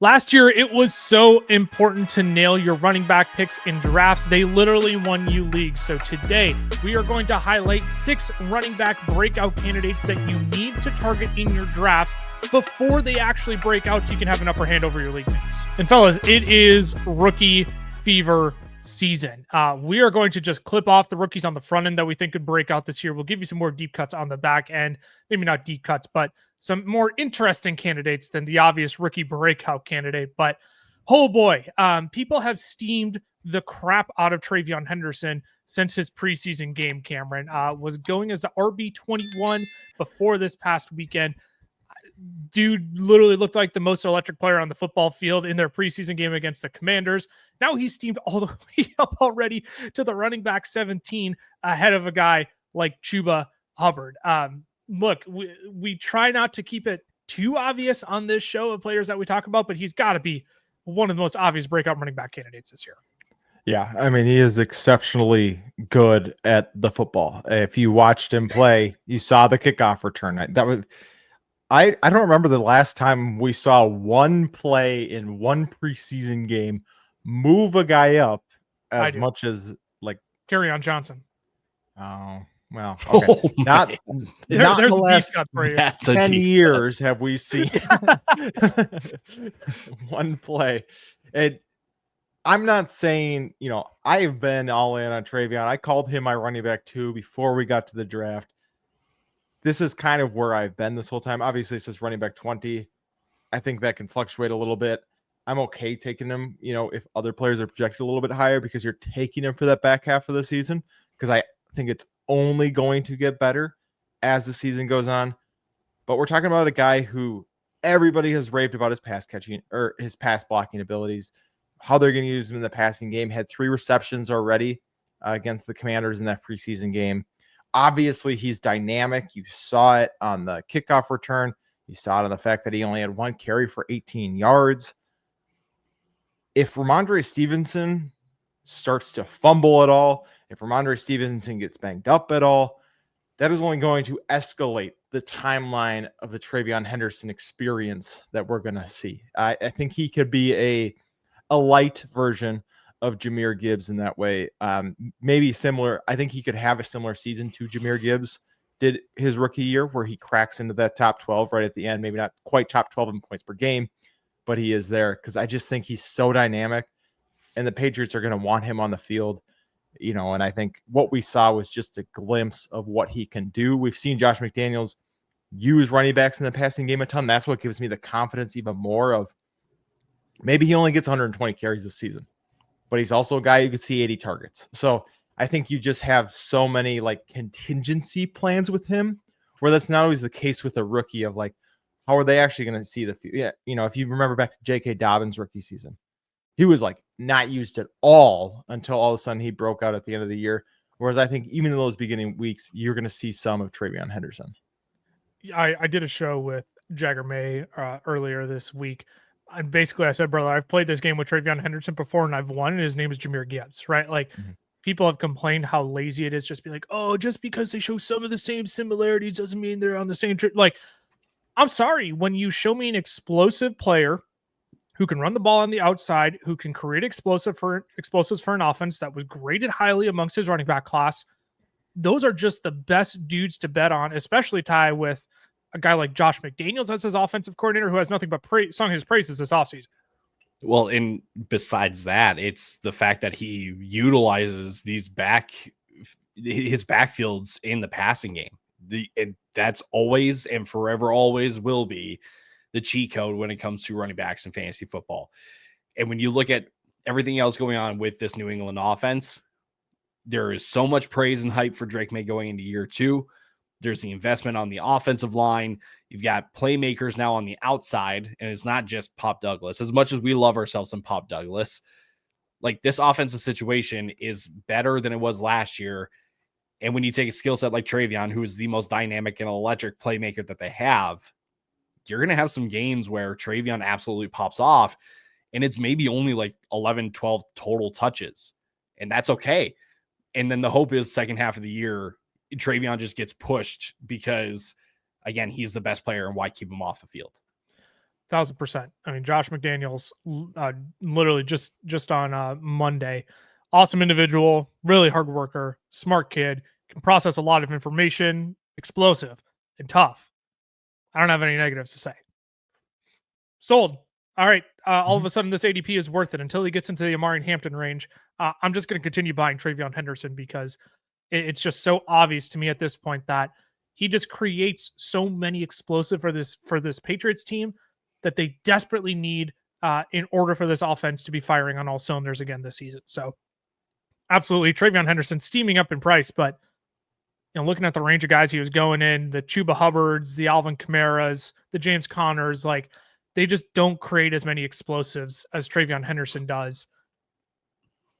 Last year, it was so important to nail your running back picks in drafts. They literally won you leagues. So today, we are going to highlight 6 running back breakout candidates that you need to target in your drafts before they actually break out so you can have an upper hand over your league mates. And fellas, it is rookie fever season. We are going to just clip off the rookies on the front end that we think could break out this year. We'll give you some more deep cuts on the back end. Maybe not deep cuts, but some more interesting candidates than the obvious rookie breakout candidate. But oh boy, people have steamed the crap out of Treyveon Henderson since his preseason game. Cameron was going as the RB21 before this past weekend. Dude literally looked like the most electric player on the football field in their preseason game against the Commanders. Now he's steamed all the way up already to the running back 17 ahead of a guy like Chuba Hubbard. Look, we try not to keep it too obvious on this show of players that we talk about, but he's got to be one of the most obvious breakout running back candidates this year. Yeah, I mean, he is exceptionally good at the football. If you watched him play, you saw the kickoff return. That was I don't remember the last time we saw one play in one preseason game move a guy up as much as like Kerryon Johnson. Oh, well, okay. Not the last 10 years have we seen one play. And I'm not saying, I've been all in on Treyveon. I called him my running back 2 before we got to the draft. This is kind of where I've been this whole time. Obviously, it says running back 20. I think that can fluctuate a little bit. I'm okay taking him, if other players are projected a little bit higher because you're taking him for that back half of the season, because I think it's only going to get better as the season goes on. But we're talking about a guy who everybody has raved about his pass catching or his pass blocking abilities, how they're going to use him in the passing game. Had 3 receptions already against the Commanders in that preseason game. Obviously, he's dynamic. You saw it on the kickoff return. You saw it on the fact that he only had 1 carry for 18 yards. If Ramondre Stevenson starts to fumble at all, if Ramondre Stevenson gets banged up at all, that is only going to escalate the timeline of the Treyveon Henderson experience that we're going to see. I think he could be a light version of Jahmyr Gibbs in that way. Maybe similar. I think he could have a similar season to Jahmyr Gibbs did his rookie year, where he cracks into that top 12 right at the end. Maybe not quite top 12 in points per game, but he is there because I just think he's so dynamic, and the Patriots are going to want him on the field. And I think what we saw was just a glimpse of what he can do. We've seen Josh McDaniels use running backs in the passing game a ton. That's what gives me the confidence even more of maybe he only gets 120 carries this season, but he's also a guy who could see 80 targets. So I think you just have so many contingency plans with him where that's not always the case with a rookie of how are they actually going to see the future? Yeah. If you remember back to J.K. Dobbins' rookie season, he was not used at all until all of a sudden he broke out at the end of the year. Whereas I think even in those beginning weeks, you're going to see some of Treyveon Henderson. I did a show with Jagger May earlier this week. And basically I said, brother, I've played this game with Treyveon Henderson before and I've won, and his name is Jahmyr Gibbs, right? People have complained how lazy it is just be just because they show some of the same similarities doesn't mean they're on the same trip. I'm sorry, when you show me an explosive player who can run the ball on the outside, who can create explosives for an offense that was graded highly amongst his running back class, those are just the best dudes to bet on, especially Ty with a guy like Josh McDaniels as his offensive coordinator who has nothing but sung his praises this offseason. Well, and besides that, it's the fact that he utilizes his backfields in the passing game. And that's always and forever always will be the cheat code when it comes to running backs in fantasy football. And when you look at everything else going on with this New England offense, there is so much praise and hype for Drake May going into year 2. There's the investment on the offensive line. You've got playmakers now on the outside, and it's not just Pop Douglas. As much as we love ourselves some Pop Douglas, this offensive situation is better than it was last year. And when you take a skill set like Treyveon, who is the most dynamic and electric playmaker that they have, you're going to have some games where Treyveon absolutely pops off, and it's maybe only 11, 12 total touches, and that's okay. And then the hope is second half of the year, Treyveon just gets pushed because, again, he's the best player, and why keep him off the field? 1,000%. I mean, Josh McDaniels, literally just on Monday, awesome individual, really hard worker, smart kid, can process a lot of information, explosive and tough. I don't have any negatives to say. Sold. All right. All of a sudden, this ADP is worth it until he gets into the Omarion Hampton range. I'm just going to continue buying Treyveon Henderson because it's just so obvious to me at this point that he just creates so many explosive for this Patriots team that they desperately need in order for this offense to be firing on all cylinders again this season. So absolutely, Treyveon Henderson steaming up in price, but looking at the range of guys he was going in, the Chuba Hubbards, the Alvin Kamaras, the James Connors, like they just don't create as many explosives as Treyveon Henderson does.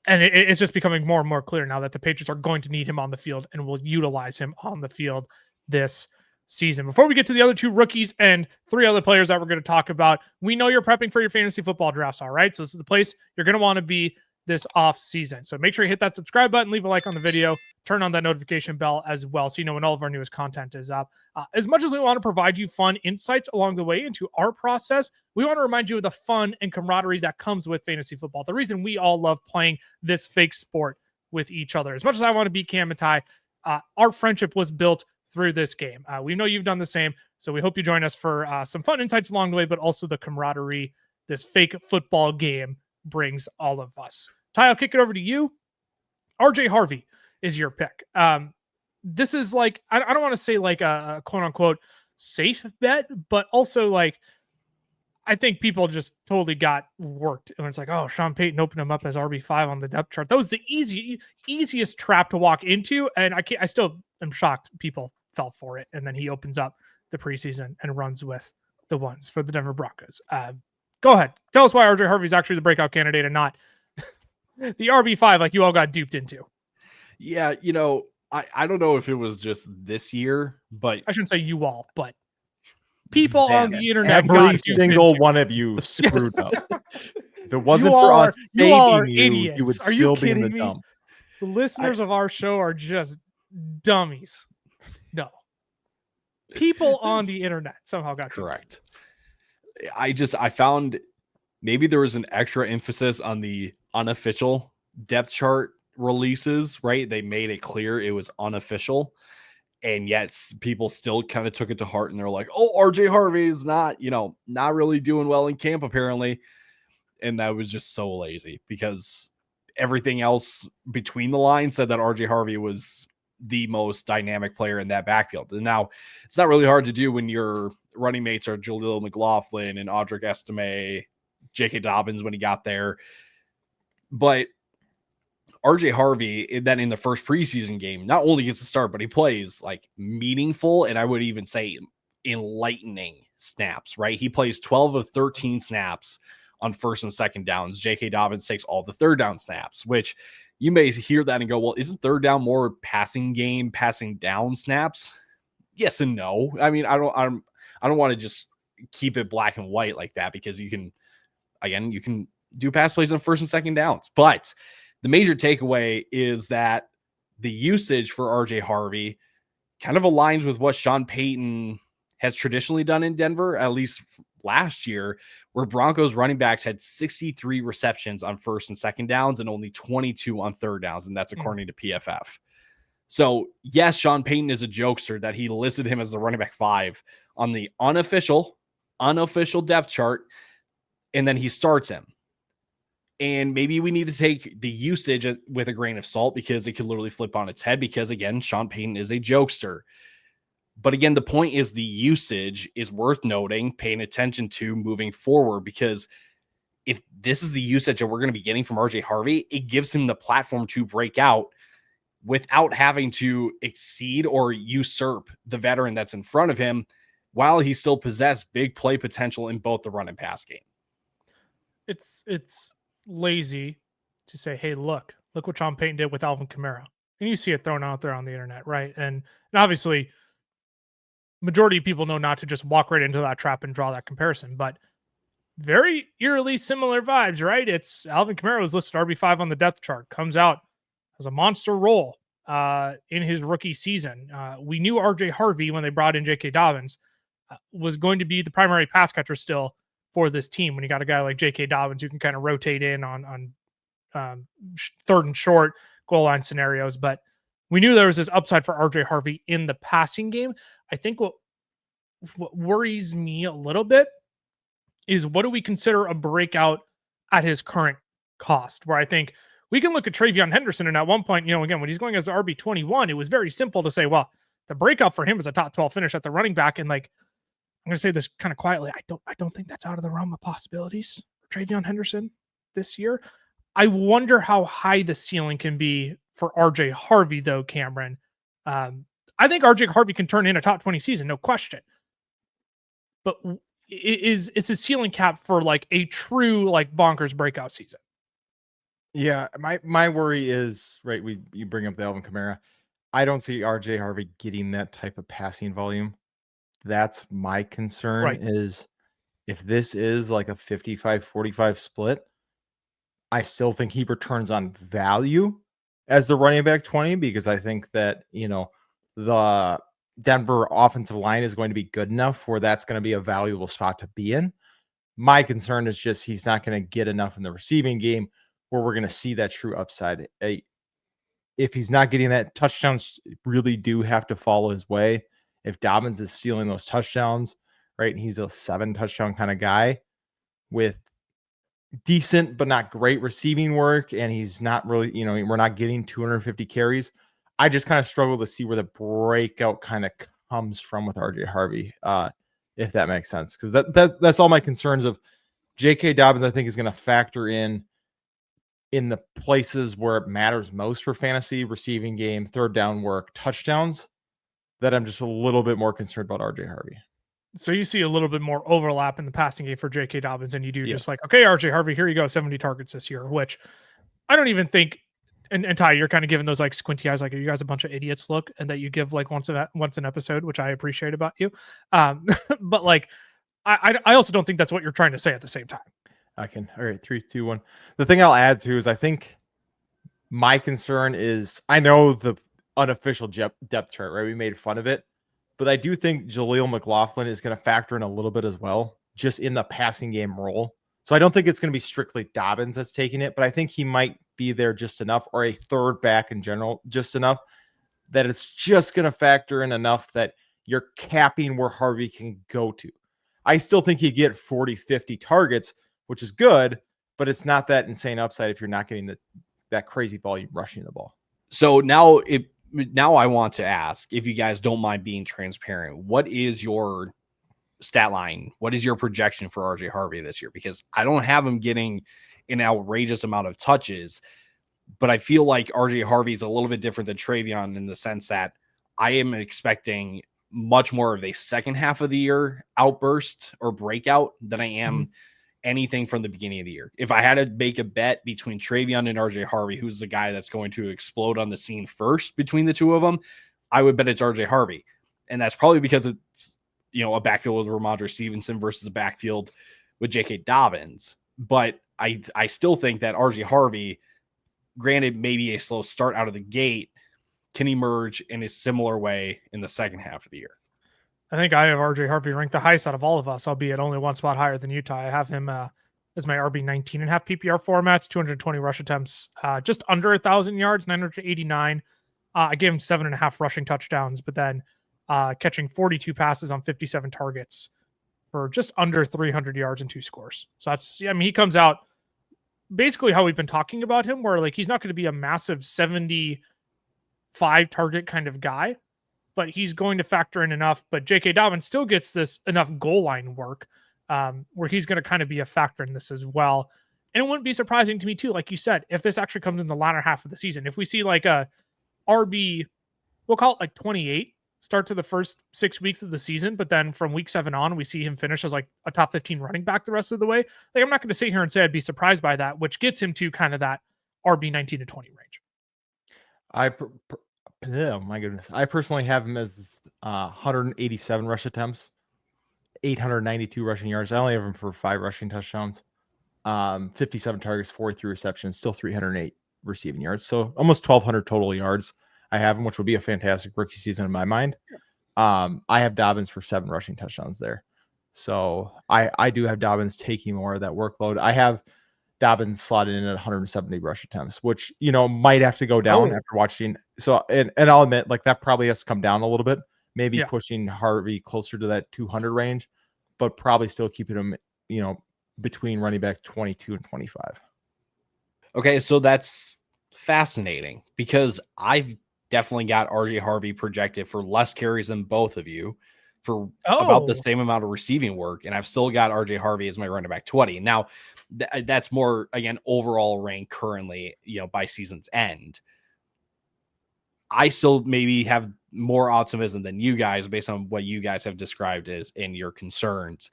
And it's just becoming more and more clear now that the Patriots are going to need him on the field and will utilize him on the field this season. Before we get to the other two rookies and three other players that we're going to talk about, we know you're prepping for your fantasy football drafts, all right? So this is the place you're going to want to be this off season. So make sure you hit that subscribe button, leave a like on the video, turn on that notification bell as well so you know when all of our newest content is up. As much as we want to provide you fun insights along the way into our process, we want to remind you of the fun and camaraderie that comes with fantasy football. The reason we all love playing this fake sport with each other. As much as I want to beat Cam and Ty, our friendship was built through this game. We know you've done the same, so we hope you join us for some fun insights along the way, but also the camaraderie this fake football game brings all of us. Ty, I'll kick it over to you. RJ Harvey is your pick. This is like, I don't want to say like a quote unquote safe bet, but also like, I think people just totally got worked. And it's like, oh, Sean Payton opened him up as RB5 on the depth chart. That was the easiest trap to walk into. And I still am shocked people fell for it. And then he opens up the preseason and runs with the ones for the Denver Broncos. Go ahead. Tell us why RJ Harvey is actually the breakout candidate and not the RB5 like you all got duped into. Yeah, I don't know if it was just this year, but I shouldn't say you all, but people on the internet. Every single one of you screwed up. If it wasn't for us saving you, idiots. you would Are still you be in the kidding me? dump. The listeners of our show are just dummies. No. People on the internet somehow got correct. I found maybe there was an extra emphasis on the unofficial depth chart releases, right? They made it clear it was unofficial, and yet people still kind of took it to heart and they're like, oh, RJ Harvey is not really doing well in camp apparently. And that was just so lazy because everything else between the lines said that RJ Harvey was the most dynamic player in that backfield. And now it's not really hard to do when your running mates are Jaleel McLaughlin and Audric Estime, J.K. Dobbins when he got there. But RJ Harvey, then in the first preseason game, not only gets to start, but he plays like meaningful, and I would even say enlightening snaps, right? He plays 12 of 13 snaps on first and second downs. J.K. Dobbins takes all the third down snaps, which you may hear that and go, well, isn't third down more passing down snaps? Yes and no. I mean, I don't want to just keep it black and white like that, because you can do pass plays on first and second downs. But the major takeaway is that the usage for RJ Harvey kind of aligns with what Sean Payton has traditionally done in Denver, at least last year, where Broncos running backs had 63 receptions on first and second downs and only 22 on third downs. And that's according to PFF. So yes, Sean Payton is a jokester that he listed him as the running back 5 on the unofficial depth chart, and then he starts him. And maybe we need to take the usage with a grain of salt, because it could literally flip on its head, because again, Sean Payton is a jokester. But again, the point is the usage is worth noting, paying attention to moving forward, because if this is the usage that we're going to be getting from RJ Harvey, it gives him the platform to break out without having to exceed or usurp the veteran that's in front of him, while he still possesses big play potential in both the run and pass game. It's lazy to say, hey, look what Sean Payton did with Alvin Kamara. And you see it thrown out there on the internet, right? And obviously, majority of people know not to just walk right into that trap and draw that comparison, but very eerily similar vibes, right? It's Alvin Kamara was listed RB5 on the depth chart, comes out as a monster role in his rookie season. We knew RJ Harvey, when they brought in J.K. Dobbins, was going to be the primary pass catcher still for this team when you got a guy like J.K. Dobbins who can kind of rotate in on third and short goal line scenarios. But we knew there was this upside for RJ Harvey in the passing game. I think what worries me a little bit is, what do we consider a breakout at his current cost? Where I think we can look at Treyveon Henderson, and at one point, again, when he's going as the RB21, it was very simple to say, well, the breakout for him is a top 12 finish at the running back. And like, I'm going to say this kind of quietly, I don't think that's out of the realm of possibilities for Treyveon Henderson this year. I wonder how high the ceiling can be for RJ Harvey, though, Cameron. I think RJ Harvey can turn in a top 20 season, no question. But it's a ceiling cap for like a true like bonkers breakout season. Yeah, my worry is, right, you bring up the Alvin Kamara. I don't see RJ Harvey getting that type of passing volume. That's my concern, Right. is if this is like a 55-45 split, I still think he returns on value as the running back 20, because I think that, the Denver offensive line is going to be good enough where that's going to be a valuable spot to be in. My concern is just he's not going to get enough in the receiving game where we're going to see that true upside. If he's not getting that, touchdowns really do have to follow his way. If Dobbins is stealing those touchdowns, right, and he's a 7 touchdown kind of guy with decent but not great receiving work, and he's not really, we're not getting 250 carries, I just kind of struggle to see where the breakout kind of comes from with RJ Harvey, if that makes sense. Because that's all my concerns of J.K. Dobbins, I think, is going to factor in the places where it matters most for fantasy, receiving game, third down work, touchdowns, that I'm just a little bit more concerned about RJ Harvey. So you see a little bit more overlap in the passing game for J.K. Dobbins, and you do just like, okay, RJ Harvey, here you go, 70 targets this year, which I don't even think, and Ty, you're kind of giving those like squinty eyes, like, are you guys a bunch of idiots look, and that you give like once an episode, which I appreciate about you. But like, I also don't think that's what you're trying to say at the same time. All right, 3, 2, 1. The thing I'll add to is, I think my concern is, I know the unofficial depth chart, right? We made fun of it, but I do think Jaleel McLaughlin is going to factor in a little bit as well, just in the passing game role. So I don't think it's going to be strictly Dobbins that's taking it, but I think he might be there just enough, or a third back in general, just enough that it's just going to factor in enough that you're capping where Harvey can go to. I still think he get 40, 50 targets, which is good, but it's not that insane upside if you're not getting that crazy volume rushing the ball. So now I want to ask, if you guys don't mind being transparent, what is your stat line? What is your projection for RJ Harvey this year? Because I don't have him getting an outrageous amount of touches, but I feel like RJ Harvey is a little bit different than Treyveon in the sense that I am expecting much more of a second half of the year outburst or breakout than I am anything from the beginning of the year. If I had to make a bet between Treyveon and RJ Harvey, who's the guy that's going to explode on the scene first between the two of them, I would bet it's RJ Harvey. And that's probably because it's, a backfield with Ramondre Stevenson versus a backfield with J.K. Dobbins. But I still think that RJ Harvey, granted maybe a slow start out of the gate, can emerge in a similar way in the second half of the year. I think I have RJ Harvey ranked the highest out of all of us, albeit only one spot higher than Utah. I have him as my RB 19.5 PPR formats, 220 rush attempts, just under 1,000 yards, 989. I gave him 7.5 rushing touchdowns, but then catching 42 passes on 57 targets for just under 300 yards and 2 scores. So that's, he comes out basically how we've been talking about him, where like he's not going to be a massive 75 target kind of guy, but he's going to factor in enough. But J.K. Dobbins still gets this enough goal line work where he's going to kind of be a factor in this as well. And it wouldn't be surprising to me too, like you said, if this actually comes in the latter half of the season, if we see like a RB, we'll call it like 28 start to the first 6 weeks of the season, but then from week 7 on, we see him finish as like a top 15 running back the rest of the way. Like, I'm not going to sit here and say I'd be surprised by that, which gets him to kind of that RB 19 to 20 range. Oh my goodness. I personally have him as 187 rush attempts, 892 rushing yards. I only have him for 5 rushing touchdowns, 57 targets, 43 receptions, still 308 receiving yards. So almost 1,200 total yards I have him, which would be a fantastic rookie season in my mind. I have Dobbins for 7 rushing touchdowns there. So I do have Dobbins taking more of that workload. I have Dobbins slotted in at 170 rush attempts, which, might have to go down after watching. So, and I'll admit, like, that probably has to come down a little bit, maybe pushing Harvey closer to that 200 range, but probably still keeping him, between running back 22 and 25. Okay, so that's fascinating because I've definitely got RJ Harvey projected for less carries than both of you for about the same amount of receiving work. And I've still got RJ Harvey as my running back 20. Now, that's more, again, overall rank currently, by season's end. I still maybe have more optimism than you guys based on what you guys have described as in your concerns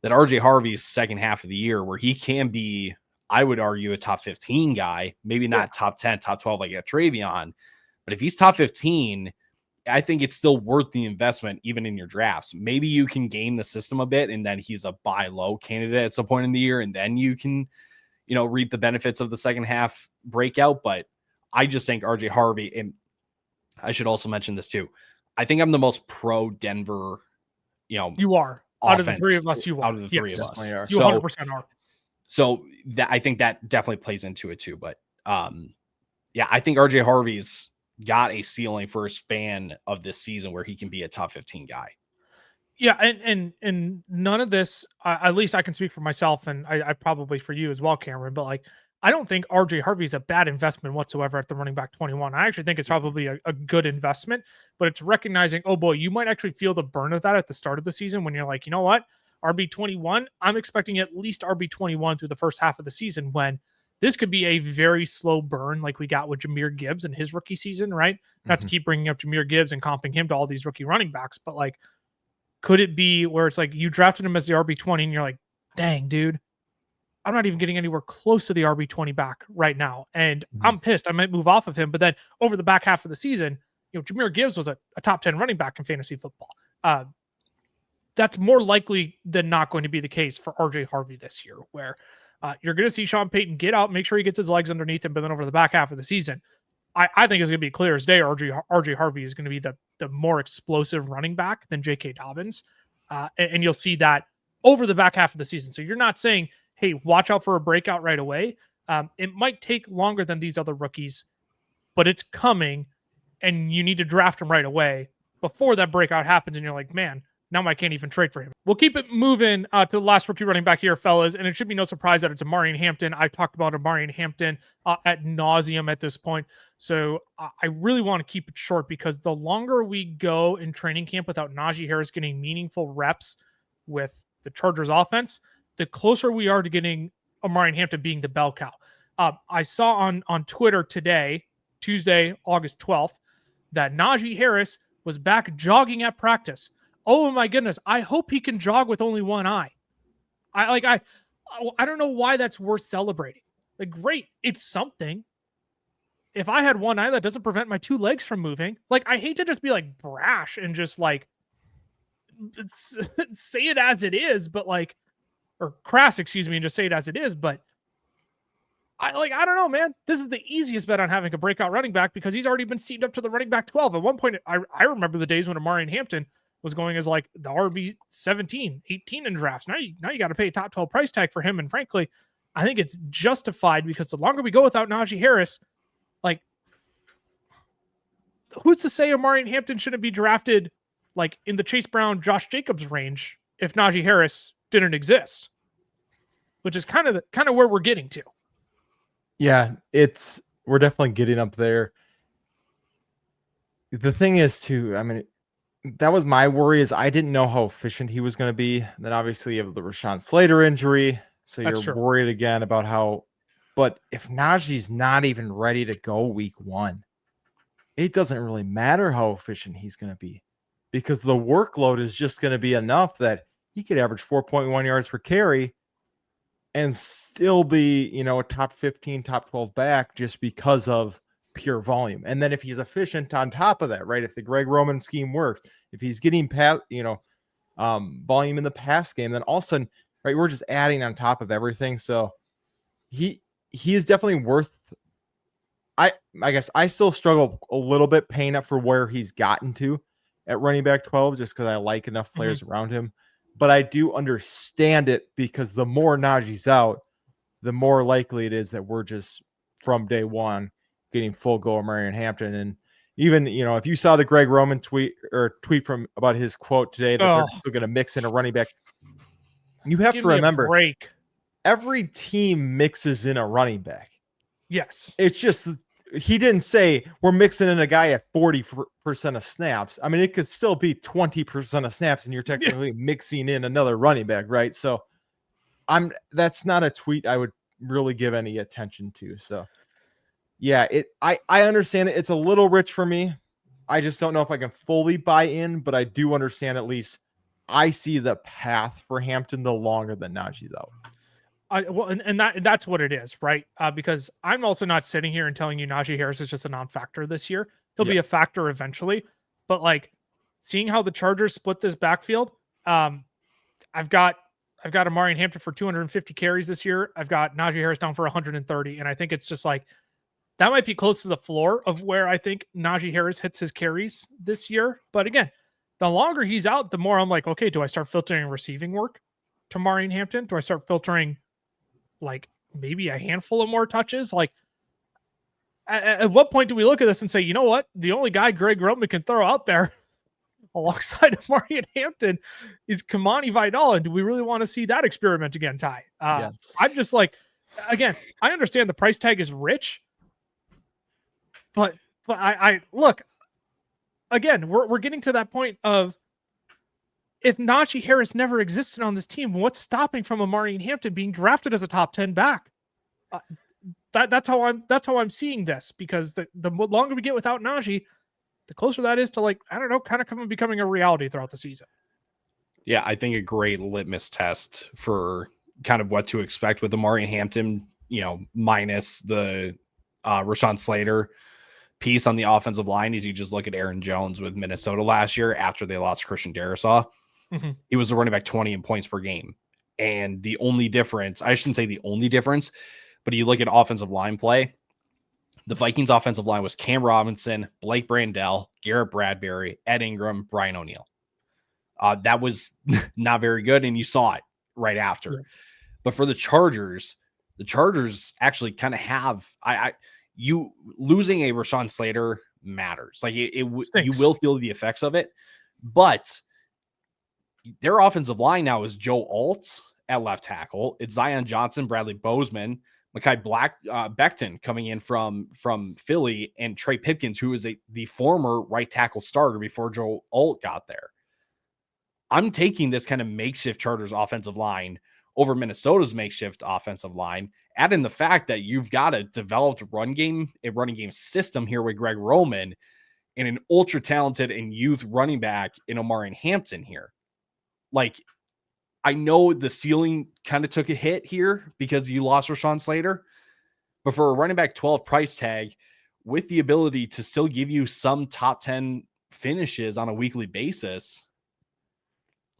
that RJ Harvey's second half of the year, where he can be, I would argue, a top 15 guy, maybe not top 10, top 12 like a Treyveon, but if he's top 15, I think it's still worth the investment even in your drafts. Maybe you can game the system a bit and then he's a buy low candidate at some point in the year, and then you can, reap the benefits of the second half breakout. But I just think RJ Harvey, and I should also mention this too, I think I'm the most pro Denver, you are. Out of the three of us, you are. Out of the three of us. You 100% are. So I think that definitely plays into it too. But I think RJ Harvey's got a ceiling for a span of this season where he can be a top 15 guy. Yeah, and none of this, at least I can speak for myself, and I probably for you as well, Cameron, but like, I don't think RJ Harvey is a bad investment whatsoever at the running back 21. I actually think it's probably a good investment, but it's recognizing, oh boy, you might actually feel the burn of that at the start of the season when you're like, you know what, RB21, I'm expecting at least RB21 through the first half of the season, when this could be a very slow burn like we got with Jahmyr Gibbs in his rookie season, right? Not to keep bringing up Jahmyr Gibbs and comping him to all these rookie running backs, but like, could it be where it's like you drafted him as the RB20 and you're like, dang, dude, I'm not even getting anywhere close to the RB20 back right now. And I'm pissed. I might move off of him. But then over the back half of the season, Jahmyr Gibbs was a top 10 running back in fantasy football. That's more likely than not going to be the case for RJ Harvey this year, where you're going to see Sean Payton get out, make sure he gets his legs underneath him. But then over the back half of the season, I think it's going to be clear as day. RJ Harvey is going to be the more explosive running back than J.K. Dobbins. And you'll see that over the back half of the season. So you're not saying, hey, watch out for a breakout right away. It might take longer than these other rookies, but it's coming, and you need to draft him right away before that breakout happens. And you're like, man, now I can't even trade for him. We'll keep it moving to the last rookie running back here, fellas, and it should be no surprise that it's Omarion Hampton. I've talked about Omarion Hampton ad nauseum at this point, so I really want to keep it short, because the longer we go in training camp without Najee Harris getting meaningful reps with the Chargers offense, the closer we are to getting Omarion Hampton being the bell cow. I saw on Twitter today, Tuesday, August 12th, that Najee Harris was back jogging at practice. Oh my goodness. I hope he can jog with only one eye. I don't know why that's worth celebrating. Like, great. It's something. If I had one eye, that doesn't prevent my two legs from moving. Like, I hate to just be like brash and just like say it as it is, but like, or crass, excuse me, and just say it as it is. But I don't know, man. This is the easiest bet on having a breakout running back, because he's already been seated up to the running back 12. At one point, I remember the days when Omarion Hampton was going as like the RB 17, 18 in drafts. Now you got to pay a top 12 price tag for him. And frankly, I think it's justified, because the longer we go without Najee Harris, like, who's to say Omarion Hampton shouldn't be drafted like in the Chase Brown, Josh Jacobs range if Najee Harris didn't exist, which is kind of where we're getting to. Yeah, we're definitely getting up there. The thing is too, I mean, that was my worry, is I didn't know how efficient he was going to be. Then obviously you have the Rashawn Slater injury, so you're worried again about how. But if Najee's not even ready to go week 1, it doesn't really matter how efficient he's going to be, because the workload is just going to be enough that he could average 4.1 yards per carry and still be, a top 15, top 12 back just because of pure volume. And then if he's efficient on top of that, right? If the Greg Roman scheme works, if he's getting volume in the pass game, then all of a sudden, right, we're just adding on top of everything. So he is definitely worth. I guess I still struggle a little bit paying up for where he's gotten to at running back 12, just because I like enough players around him. but I do understand it because the more Najee's out, the more likely it is that we're just from day one getting full go Omarion Hampton. And even, if you saw the Greg Roman tweet from about his quote today that they're still going to mix in a running back, you have to remember every team mixes in a running back. Yes. It's just, he didn't say we're mixing in a guy at 40% of snaps. I mean, it could still be 20% of snaps and you're technically mixing in another running back, right? So that's not a tweet I would really give any attention to. So yeah, I understand it. It's a little rich for me. I just don't know if I can fully buy in, but I do understand at least I see the path for Hampton the longer that Najee's out. That's what it is, right? Because I'm also not sitting here and telling you Najee Harris is just a non-factor this year. He'll be a factor eventually, but like seeing how the Chargers split this backfield, I've got Omarion Hampton for 250 carries this year. I've got Najee Harris down for 130, and I think it's just like that might be close to the floor of where I think Najee Harris hits his carries this year. But again, the longer he's out, the more I'm like, okay, do I start filtering receiving work to Omarion Hampton? Do I start filtering like maybe a handful of more touches? Like at what point do we look at this and say, you know what? The only guy Greg Roman can throw out there alongside Omarion Hampton is Kamani Vidal. And do we really want to see that experiment again, Ty? Yes. I'm just like, again, I understand the price tag is rich, but I look, again, we're getting to that point of if Najee Harris never existed on this team, what's stopping from Omarion Hampton being drafted as a top 10 back? That's how I'm seeing this, because the longer we get without Najee, the closer that is to, like, I don't know, kind of becoming a reality throughout the season. Yeah, I think a great litmus test for kind of what to expect with Omarion Hampton, minus the Rashawn Slater piece on the offensive line, is you just look at Aaron Jones with Minnesota last year after they lost Christian Darrisaw. Mm-hmm. He was the running back 20 in points per game. And the only difference, I shouldn't say the only difference, but you look at offensive line play, the Vikings offensive line was Cam Robinson, Blake Brandell, Garrett Bradbury, Ed Ingram, Brian O'Neill. That was not very good, and you saw it right after. Yeah. But for the Chargers actually kind of have you losing a Rashawn Slater matters. Like you will feel the effects of it, but their offensive line now is Joe Alt at left tackle. It's Zion Johnson, Bradley Bozeman, Mekhi Becton coming in from Philly, and Trey Pipkins, who is the former right tackle starter before Joe Alt got there. I'm taking this kind of makeshift Chargers offensive line over Minnesota's makeshift offensive line. Add in the fact that you've got a developed running game system here with Greg Roman and an ultra talented and youth running back in Omarion Hampton here. Like, I know the ceiling kind of took a hit here because you lost Rashawn Slater, but for a running back 12 price tag with the ability to still give you some top 10 finishes on a weekly basis,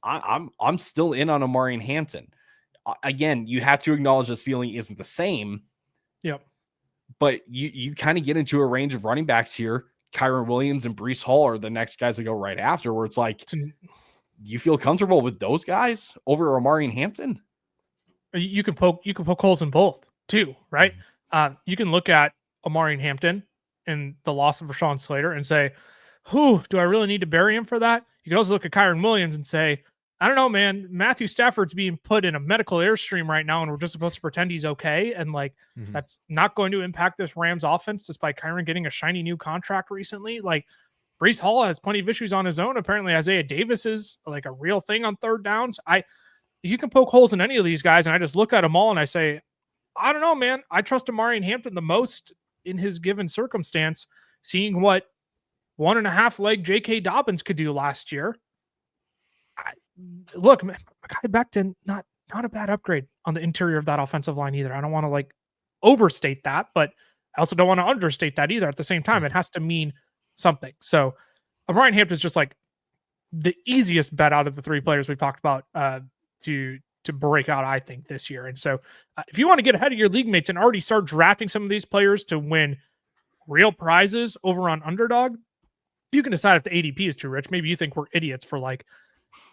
I'm still in on Omarion Hampton. Again, you have to acknowledge the ceiling isn't the same. Yep. But you kind of get into a range of running backs here. Kyron Williams and Breece Hall are the next guys to go right after, where it's like, do you feel comfortable with those guys over Omarion Hampton? You can poke holes in both too, right? You can look at Omarion Hampton and the loss of Rashawn Slater and say, who do I really need to bury him for that? You can also look at Kyron Williams and say, I don't know, man, Matthew Stafford's being put in a medical airstream right now, and we're just supposed to pretend he's okay. And that's not going to impact this Rams offense, despite Kyron getting a shiny new contract recently. Like, Breece Hall has plenty of issues on his own. Apparently Isaiah Davis is like a real thing on third downs. You can poke holes in any of these guys, and I just look at them all and I say, I don't know, man. I trust Omarion Hampton the most in his given circumstance, seeing what 1.5 leg J.K. Dobbins could do last year. Look, Mekhi Becton, not a bad upgrade on the interior of that offensive line either. I don't want to overstate that, but I also don't want to understate that either. At the same time, it has to mean something. So Omarion Hampton is just like the easiest bet out of the three players we've talked about to break out, I think, this year. And so if you want to get ahead of your league mates and already start drafting some of these players to win real prizes over on Underdog, you can decide if the ADP is too rich. Maybe you think we're idiots for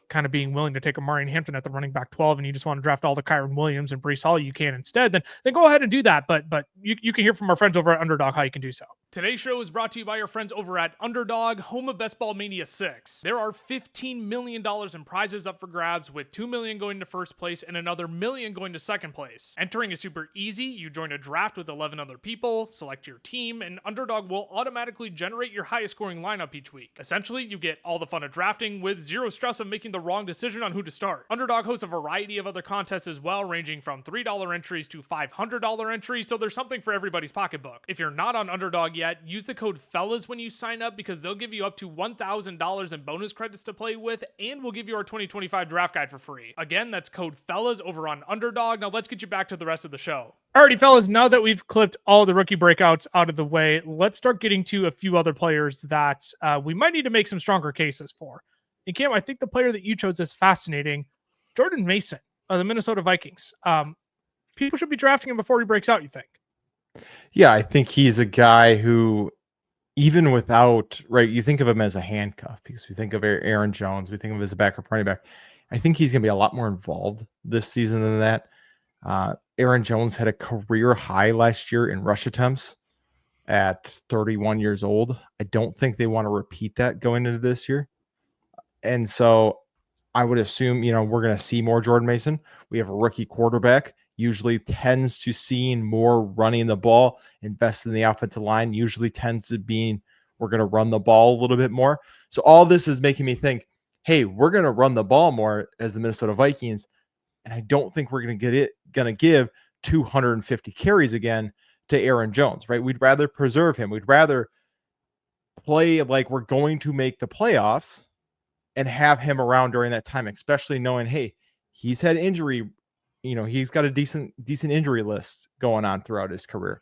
kind of being willing to take Omarion Hampton at the running back 12 and you just want to draft all the Kyron Williams and Brees Hall you can instead, then go ahead and do that. But you can hear from our friends over at Underdog how you can do so. Today's show is brought to you by our friends over at Underdog, home of Best Ball Mania 6. There are $15 million in prizes up for grabs, with $2 million going to first place and another $1 million going to second place. Entering is super easy. You join a draft with 11 other people, select your team, and Underdog will automatically generate your highest scoring lineup each week. Essentially, you get all the fun of drafting with zero stress of making the wrong decision on who to start. Underdog hosts a variety of other contests as well, ranging from $3 entries to $500 entries, so there's something for everybody's pocketbook. If you're not on Underdog yet, use the code FELLAS when you sign up, because they'll give you up to $1,000 in bonus credits to play with, and we'll give you our 2025 draft guide for free. Again, that's code FELLAS over on Underdog. Now let's get you back to the rest of the show. Alrighty, fellas, now that we've clipped all the rookie breakouts out of the way, let's start getting to a few other players that we might need to make some stronger cases for. And Cam, I think the player that you chose is fascinating, Jordan Mason of the Minnesota Vikings. People should be drafting him before he breaks out, you think? Yeah, I think he's a guy who, even without, right, you think of him as a handcuff because we think of Aaron Jones, we think of him as a backup running back. I think he's going to be a lot more involved this season than that. Aaron Jones had a career high last year in rush attempts at 31 years old. I don't think they want to repeat that going into this year. And so I would assume, we're going to see more Jordan Mason. We have a rookie quarterback, usually tends to seeing more running the ball, invest in the offensive line, usually tends to being, we're going to run the ball a little bit more. So all this is making me think, hey, we're going to run the ball more as the Minnesota Vikings. And I don't think we're going to give 250 carries again to Aaron Jones, right? We'd rather preserve him. We'd rather play like we're going to make the playoffs and have him around during that time, especially knowing, hey, he's had injury, he's got a decent injury list going on throughout his career.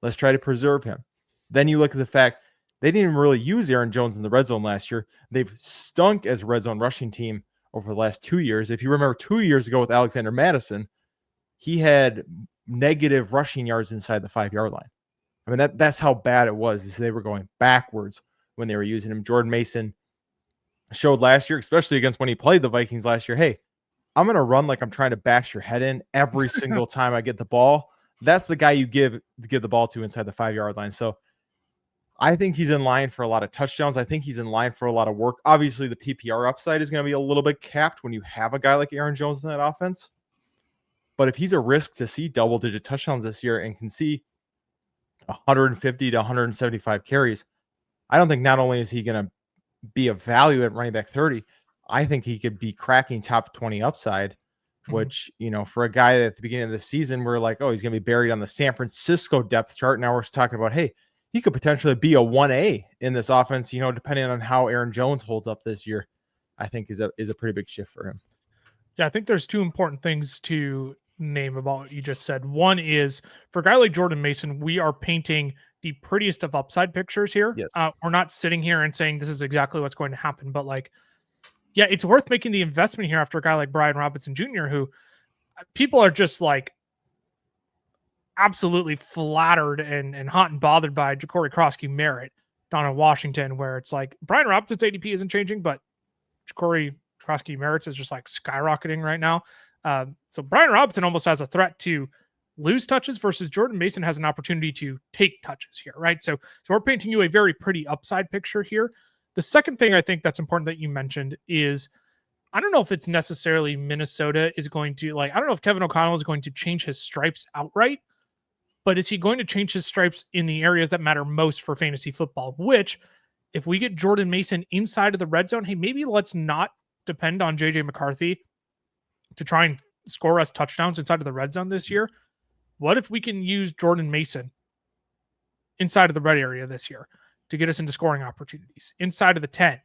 Let's try to preserve him. Then you look at the fact they didn't even really use Aaron Jones in the red zone last year. They've stunk as a red zone rushing team over the last 2 years. If you remember 2 years ago with Alexander Madison, he had negative rushing yards inside the 5-yard line. I mean, that's how bad it was. Is they were going backwards when they were using him. Jordan Mason showed last year, especially against when he played the Vikings last year, hey, I'm going to run like I'm trying to bash your head in every single time I get the ball. That's the guy you give the ball to inside the 5-yard line. So I think he's in line for a lot of touchdowns. I think he's in line for a lot of work. Obviously, the PPR upside is going to be a little bit capped when you have a guy like Aaron Jones in that offense. But if he's a risk to see double-digit touchdowns this year and can see 150 to 175 carries, I don't think not only is he going to be a value at running back 30, I think he could be cracking top 20 upside, which, for a guy that at the beginning of the season, we're like, oh, he's going to be buried on the San Francisco depth chart. Now we're talking about, hey, he could potentially be a 1A in this offense, depending on how Aaron Jones holds up this year. I think is a pretty big shift for him. Yeah, I think there's two important things to name about what you just said. One is, for a guy like Jordan Mason, we are painting the prettiest of upside pictures here. Yes. We're not sitting here and saying this is exactly what's going to happen, but yeah, it's worth making the investment here after a guy like Brian Robinson Jr., who people are just absolutely flattered and hot and bothered by Ja'Cory Krosky Merritt down in Washington, where it's like Brian Robinson's ADP isn't changing, but Ja'Cory Krosky Merritt's is just skyrocketing right now. So Brian Robinson almost has a threat to lose touches versus Jordan Mason has an opportunity to take touches here, right? So we're painting you a very pretty upside picture here. The second thing I think that's important that you mentioned is, I don't know if it's necessarily Minnesota is going to, I don't know if Kevin O'Connell is going to change his stripes outright, but is he going to change his stripes in the areas that matter most for fantasy football? Which, if we get Jordan Mason inside of the red zone, hey, maybe let's not depend on JJ McCarthy to try and score us touchdowns inside of the red zone this year. What if we can use Jordan Mason inside of the red area this year to get us into scoring opportunities, inside of the 10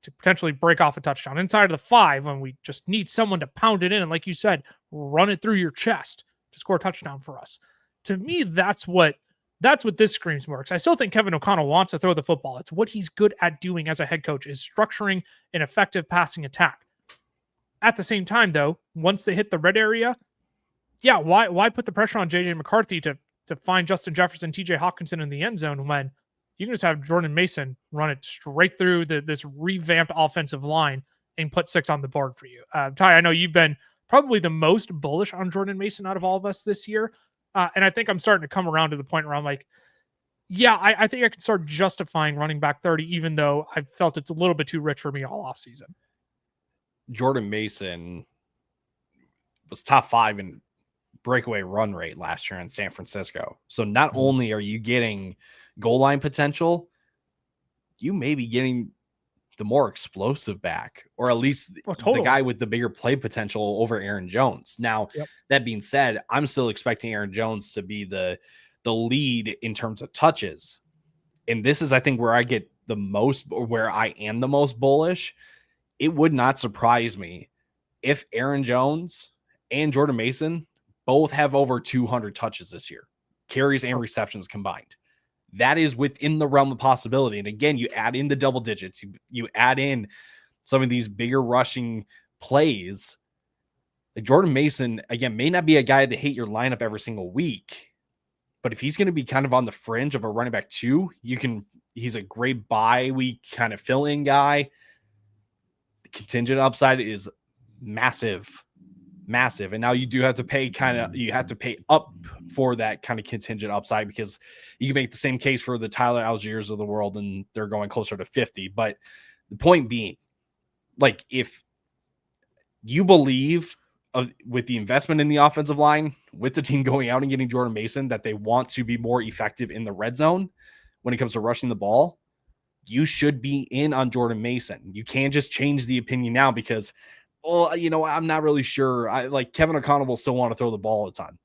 to potentially break off a touchdown, inside of the 5 when we just need someone to pound it in and, like you said, run it through your chest to score a touchdown for us? To me, that's what this screams works. I still think Kevin O'Connell wants to throw the football. It's what he's good at doing as a head coach, is structuring an effective passing attack. At the same time, though, once they hit the red area, yeah, why put the pressure on JJ McCarthy to find Justin Jefferson, TJ Hawkinson in the end zone when you can just have Jordan Mason run it straight through this revamped offensive line and put 6 on the board for you. Ty, I know you've been probably the most bullish on Jordan Mason out of all of us this year. And I think I'm starting to come around to the point where I'm like, yeah, I think I can start justifying running back 30, even though I felt it's a little bit too rich for me all offseason. Jordan Mason was top 5 in breakaway run rate last year in San Francisco. So not only are you getting goal line potential, you may be getting the more explosive back, or at least the guy with the bigger play potential over Aaron Jones. Now, that being said, I'm still expecting Aaron Jones to be the lead in terms of touches. And this is, I think, where I get the most, or where I am the most bullish. It would not surprise me if Aaron Jones and Jordan Mason both have over 200 touches this year, carries and receptions combined. That is within the realm of possibility. And again, you add in the double digits, you add in some of these bigger rushing plays. Like Jordan Mason, again, may not be a guy that hit your lineup every single week, but if he's going to be kind of on the fringe of a running back 2, he's a great bye week kind of fill-in guy. The contingent upside is massive. And now you do have to pay up for that kind of contingent upside, because you can make the same case for the Tyler Algiers of the world and they're going closer to 50. But the point being, like, if you believe with the investment in the offensive line, with the team going out and getting Jordan Mason, that they want to be more effective in the red zone when it comes to rushing the ball, you should be in on Jordan Mason. You can't just change the opinion now because, I'm not really sure. Kevin O'Connell will still want to throw the ball a ton.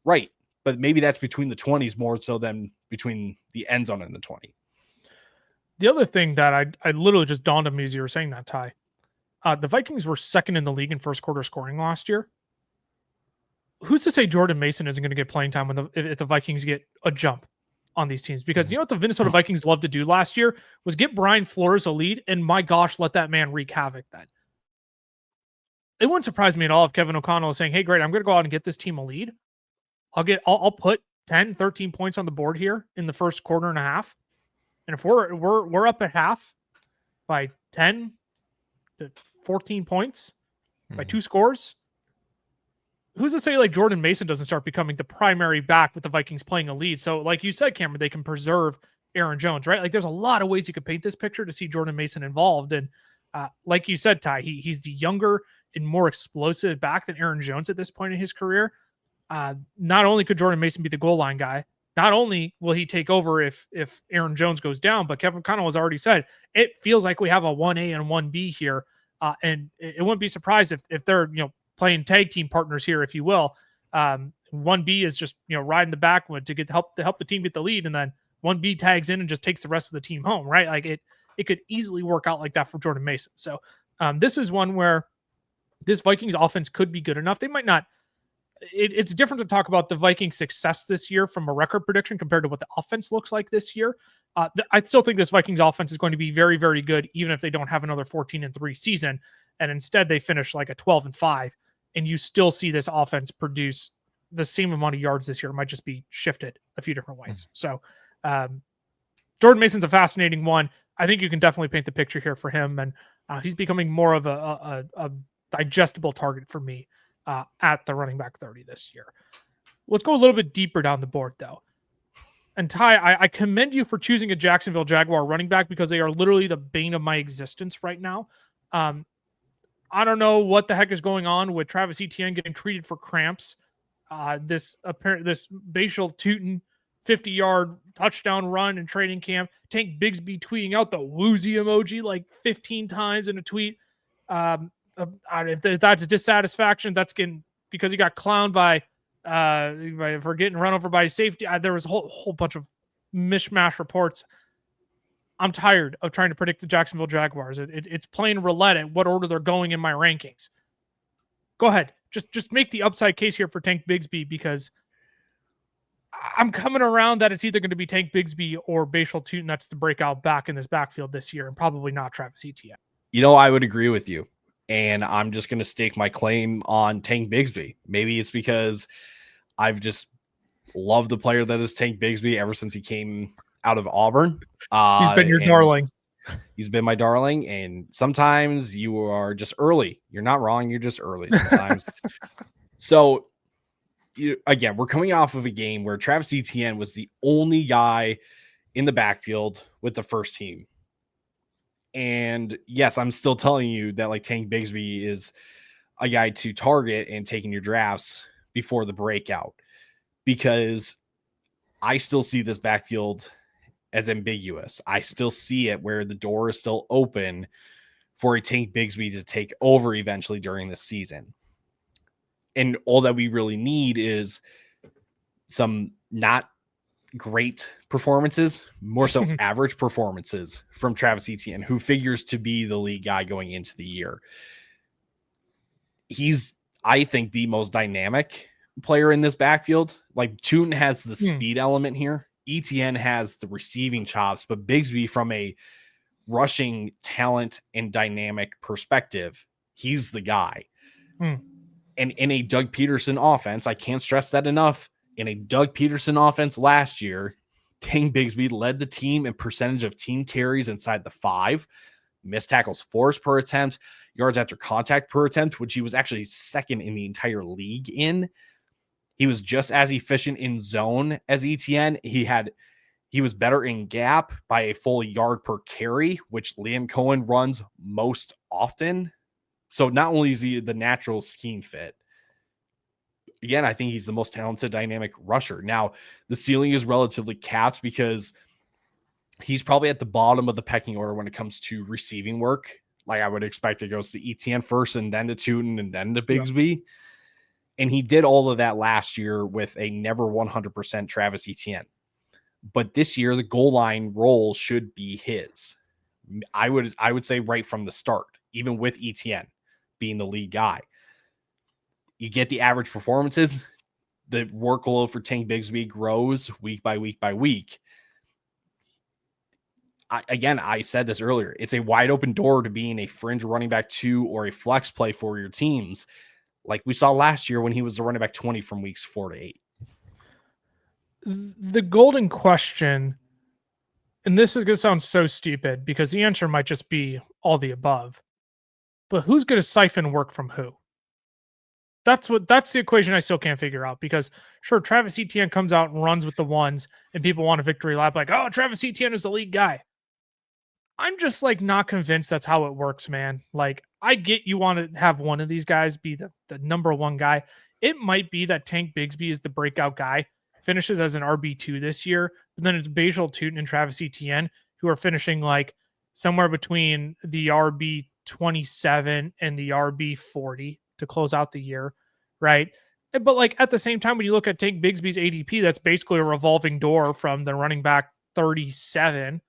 Right. But maybe that's between the 20s more so than between the end zone and the 20. The other thing that I literally just dawned on me as you were saying that, Ty, the Vikings were second in the league in first quarter scoring last year. Who's to say Jordan Mason isn't going to get playing time if the Vikings get a jump on these teams? Because you know what the Minnesota Vikings loved to do last year was get Brian Flores a lead, and my gosh, let that man wreak havoc then. It wouldn't surprise me at all if Kevin O'Connell is saying, hey, great, I'm going to go out and get this team a lead. I'll put 10, 13 points on the board here in the first quarter and a half. And if we're up at half by 10 to 14 points by 2 scores, who's to say Jordan Mason doesn't start becoming the primary back with the Vikings playing a lead? So like you said, Cameron, they can preserve Aaron Jones, right? There's a lot of ways you could paint this picture to see Jordan Mason involved. And like you said, Ty, he's the younger and more explosive back than Aaron Jones at this point in his career. Not only could Jordan Mason be the goal line guy, not only will he take over if Aaron Jones goes down, but Kevin O'Connell has already said it feels like we have a 1A and 1B here. And it wouldn't be surprised if they're, playing tag team partners here, if you will. 1B is just, riding the backwood to help the team get the lead. And then 1B tags in and just takes the rest of the team home, right? It could easily work out like that for Jordan Mason. So this is one where this Vikings offense could be good enough. They might not. It's different to talk about the Vikings' success this year from a record prediction compared to what the offense looks like this year. I still think this Vikings offense is going to be very, very good, even if they don't have another 14-3 season. And instead they finish like a 12-5, and you still see this offense produce the same amount of yards this year. It might just be shifted a few different ways. So Jordan Mason's a fascinating one. I think you can definitely paint the picture here for him. And he's becoming more of a digestible target for me at the running back 30 this year. Let's go a little bit deeper down the board, though. And Ty, I commend you for choosing a Jacksonville Jaguar running back, because they are literally the bane of my existence right now. I don't know what the heck is going on with Travis Etienne getting treated for cramps. This Bashal Tootin 50-yard touchdown run in training camp. Tank Bigsby tweeting out the woozy emoji like 15 times in a tweet. If that's dissatisfaction, that's because he got clowned for getting run over by safety. There was a whole bunch of mishmash reports. I'm tired of trying to predict the Jacksonville Jaguars. It's playing roulette at what order they're going in my rankings. Go ahead. Just make the upside case here for Tank Bigsby, because I'm coming around that it's either going to be Tank Bigsby or Bashal Tootin that's the breakout back in this backfield this year, and probably not Travis Etienne. I would agree with you. And I'm just going to stake my claim on Tank Bigsby. Maybe it's because I've just loved the player that is Tank Bigsby ever since he came out of Auburn. He's been your darling. He's been my darling, and sometimes you are just early. You're not wrong. You're just early sometimes. So, again, we're coming off of a game where Travis Etienne was the only guy in the backfield with the first team. And yes, I'm still telling you that like Tank Bigsby is a guy to target and taking your drafts before the breakout, because I still see this backfield as ambiguous. I still see it where the door is still open for a Tank Bigsby to take over eventually during the season. And all that we really need is some not great performances, more so average performances from Travis Etienne, who figures to be the lead guy going into the year. He's, I think, the most dynamic player in this backfield. Like Tootin has the speed element here. Etienne has the receiving chops, but Bigsby, from a rushing talent and dynamic perspective, he's the guy. And in a Doug Peterson offense, I can't stress that enough. In a Doug Peterson offense last year, Tank Bigsby led the team in percentage of team carries inside the 5, missed tackles forced per attempt, yards after contact per attempt, which he was actually second in the entire league in. He was just as efficient in zone as Etienne. He was better in gap by a full yard per carry, which Liam Cohen runs most often. So not only is he the natural scheme fit, again, I think he's the most talented dynamic rusher. Now, the ceiling is relatively capped because he's probably at the bottom of the pecking order when it comes to receiving work. Like I would expect it goes to Etienne first and then to Tootin and then to Bigsby. Yeah. And he did all of that last year with a never 100% Travis Etienne. But this year, the goal line role should be his. I would say right from the start, even with Etienne being the lead guy. You get the average performances, the workload for Tank Bigsby grows week by week by week. I said this earlier. It's a wide open door to being a fringe running back 2 or a flex play for your teams, like we saw last year when he was the running back 20 from weeks 4 to 8. The golden question, and this is going to sound so stupid because the answer might just be all the above, but who's going to siphon work from who? That's the equation I still can't figure out, because sure, Travis Etienne comes out and runs with the ones and people want a victory lap like, oh, Travis Etienne is the lead guy. I'm just like not convinced that's how it works, man. Like, I get you want to have one of these guys be the number one guy. It might be that Tank Bigsby is the breakout guy, finishes as an RB2 this year, but then it's Bajal Tootin and Travis Etienne who are finishing like somewhere between the RB27 and the RB40 to close out the year, right? But like at the same time, when you look at Tank Bigsby's ADP, that's basically a revolving door from the running back 37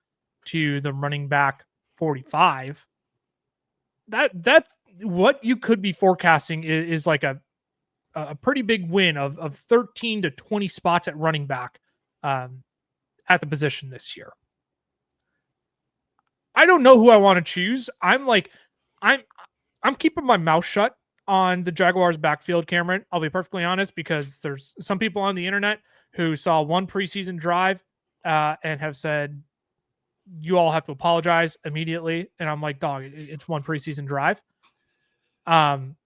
to the running back 45. That's what you could be forecasting is like a pretty big win of 13 to 20 spots at running back at the position this year. I don't know who I want to choose. I'm keeping my mouth shut on the Jaguars backfield, Cameron. I'll be perfectly honest, because there's some people on the internet who saw one preseason drive and have said, you all have to apologize immediately. And I'm like, dog, it's one preseason drive. I'm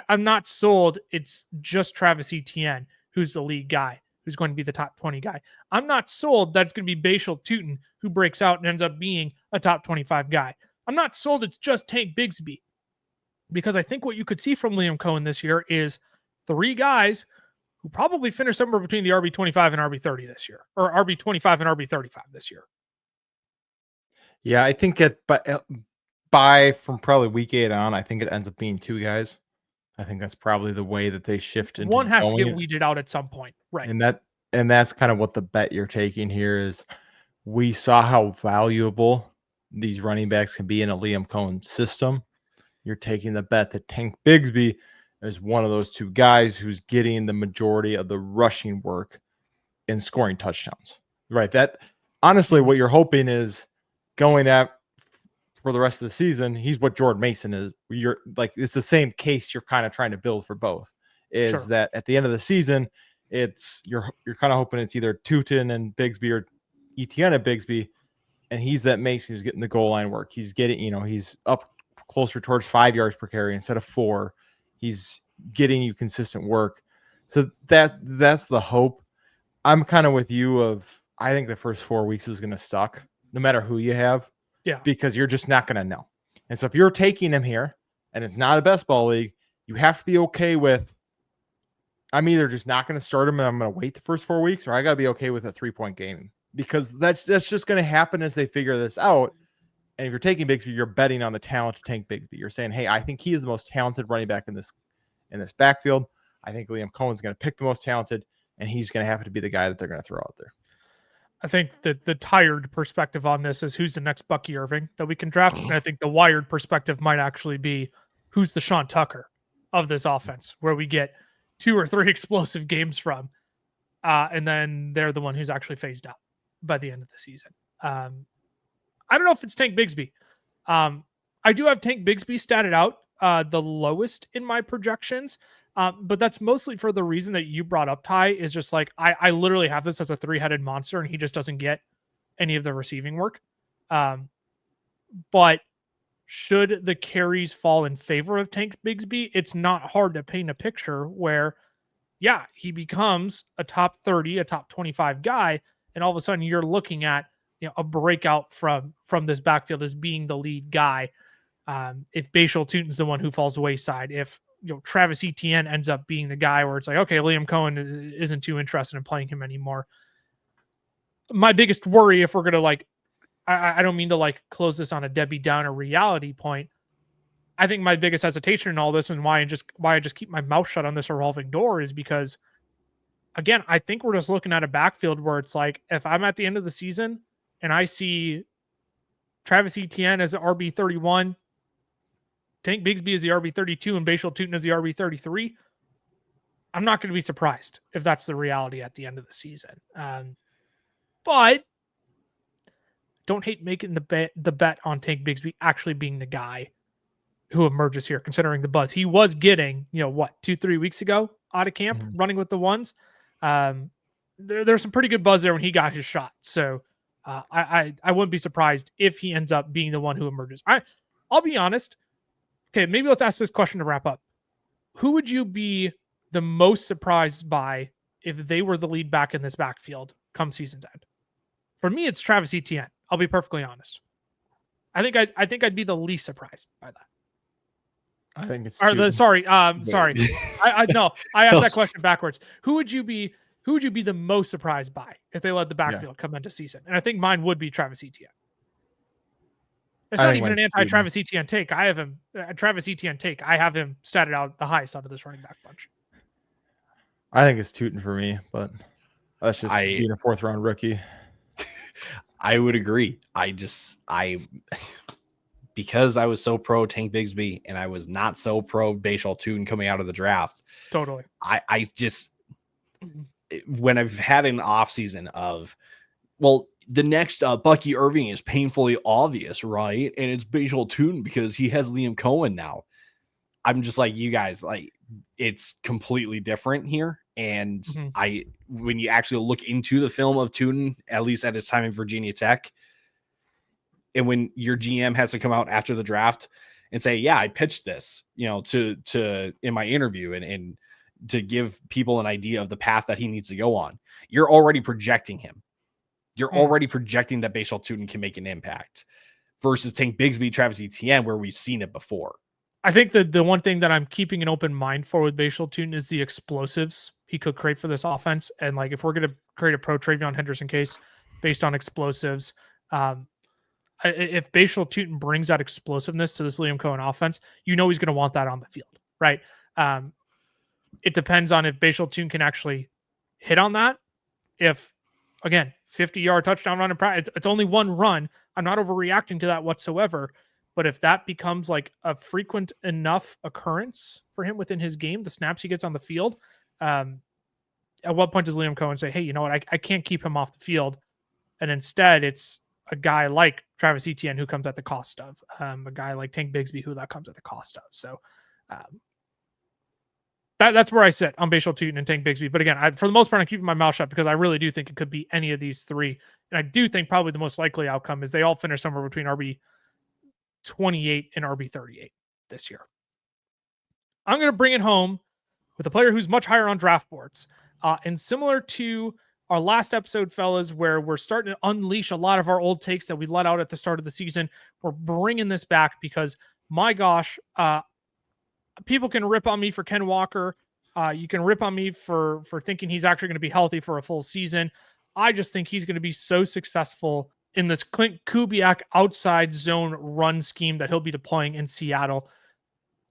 not sold. It's just Travis Etienne who's the lead guy, who's going to be the top 20 guy. I'm not sold that's going to be Bajal Tootin who breaks out and ends up being a top 25 guy. I'm not sold it's just Tank Bigsby, because I think what you could see from Liam Cohen this year is 3 guys who probably finish somewhere between the RB25 and RB30 this year, or RB25 and RB35 this year. Yeah, I think by from probably week 8 on, I think it ends up being 2 guys. I think that's probably the way that they shift into one has to get weeded out at some point, right? And that's kind of what the bet you're taking here is. We saw how valuable these running backs can be in a Liam Cohen system. You're taking the bet that Tank Bigsby is one of those 2 guys who's getting the majority of the rushing work and scoring touchdowns, right? That honestly, what you're hoping is going at for the rest of the season, he's what Jordan Mason is. You're like, it's the same case you're kind of trying to build for both, is sure. That at the end of the season, it's you're kind of hoping it's either Tootin and Bigsby or Etienne and Bigsby, and he's that Mason who's getting the goal line work. He's getting, he's up closer towards 5 yards per carry instead of 4. He's getting you consistent work. So that's the hope. I'm kind of with you I think the first 4 weeks is going to suck no matter who you have. Yeah. Because you're just not going to know. And so if you're taking him here and it's not a best ball league, you have to be okay with, I'm either just not going to start him and I'm going to wait the first 4 weeks, or I got to be okay with a 3-point game, because that's just going to happen as they figure this out. And if you're taking Bigsby, you're betting on the talent to tank Bigsby. You're saying, hey, I think he is the most talented running back in this backfield. I think Liam Cohen's going to pick the most talented, and he's going to happen to be the guy that they're going to throw out there. I think that the tired perspective on this is who's the next Bucky Irving that we can draft. And I think the wired perspective might actually be who's the Sean Tucker of this offense, where we get 2 or 3 explosive games from. And then they're the one who's actually phased out by the end of the season. I don't know if it's Tank Bigsby. I do have Tank Bigsby statted out the lowest in my projections. But that's mostly for the reason that you brought up, Ty, is just like, I literally have this as a 3-headed monster and he just doesn't get any of the receiving work. But should the carries fall in favor of Tank Bigsby, it's not hard to paint a picture where, yeah, he becomes a top 30, a top 25 guy. And all of a sudden you're looking at, a breakout from this backfield as being the lead guy. If Bashal Tutin's the one who falls wayside, if Travis Etienne ends up being the guy where it's like, okay, Liam Cohen isn't too interested in playing him anymore. My biggest worry, if we're going to I don't mean to close this on a Debbie Downer reality point. I think my biggest hesitation in all this and why I just keep my mouth shut on this revolving door is because, again, I think we're just looking at a backfield where it's like, if I'm at the end of the season and I see Travis Etienne as the RB31, Tank Bigsby is the RB32, and Bashal Tutin is the RB33, I'm not going to be surprised if that's the reality at the end of the season. But don't hate making the bet on Tank Bigsby actually being the guy who emerges here, considering the buzz he was getting, 2-3 weeks ago out of camp, running with the ones. There's some pretty good buzz there when he got his shot. So I wouldn't be surprised if he ends up being the one who emerges. I'll be honest. Okay, maybe let's ask this question to wrap up. Who would you be the most surprised by if they were the lead back in this backfield come season's end? For me, it's Travis Etienne. I'll be perfectly honest. I think I'd be the least surprised by that. I think it's sorry. I asked that question backwards. Who would you be the most surprised by if they let the backfield come into season? And I think mine would be Travis Etienne. It's not even an anti-Travis Etienne take. I have him Travis Etienne take. I have him statted out the highest out of this running back bunch. I think it's Tutin for me, but that's just being a 4th round rookie. I would agree. Because I was so pro Tank Bigsby and I was not so pro Bashal Tutin coming out of the draft. Totally. I just, when I've had an off season of, well, the next Bucky Irving is painfully obvious, right? And it's Bashal Tutin because he has Liam Cohen now. I'm just like, you guys, it's completely different here. And when you actually look into the film of Tutin, at least at his time in Virginia Tech, and when your GM has to come out after the draft and say, yeah, I pitched this, to in my interview and to give people an idea of the path that he needs to go on, you're already projecting him. You're already projecting that Bashal Tutin can make an impact versus Tank Bigsby, Travis Etienne, where we've seen it before. I think that the one thing that I'm keeping an open mind for with Bashal Tutin is the explosives he could create for this offense. And if we're going to create a pro Treyveon Henderson case based on explosives, if Bashal Tutin brings that explosiveness to this Liam Cohen offense, he's going to want that on the field, right? It depends on if Bashal Tutin can actually hit on that. If, again, 50-yard touchdown run in practice, it's only one run. I'm not overreacting to that whatsoever. But if that becomes a frequent enough occurrence for him within his game, the snaps he gets on the field, at what point does Liam Cohen say, hey, you know what, I can't keep him off the field? And instead, it's a guy like Travis Etienne who comes at the cost of, a guy like Tank Bigsby who that comes at the cost of. So that's where I sit on Bashal Tutin and Tank Bigsby. But again, for the most part, I'm keeping my mouth shut because I really do think it could be any of these three. And I do think probably the most likely outcome is they all finish somewhere between RB 28 and RB 38 this year. I'm going to bring it home with a player who's much higher on draft boards. And similar to our last episode, fellas, where we're starting to unleash a lot of our old takes that we let out at the start of the season, we're bringing this back because, my gosh, people can rip on me for Ken Walker. You can rip on me for thinking he's actually going to be healthy for a full season. I just think he's going to be so successful in this Clint Kubiak outside zone run scheme that he'll be deploying in Seattle.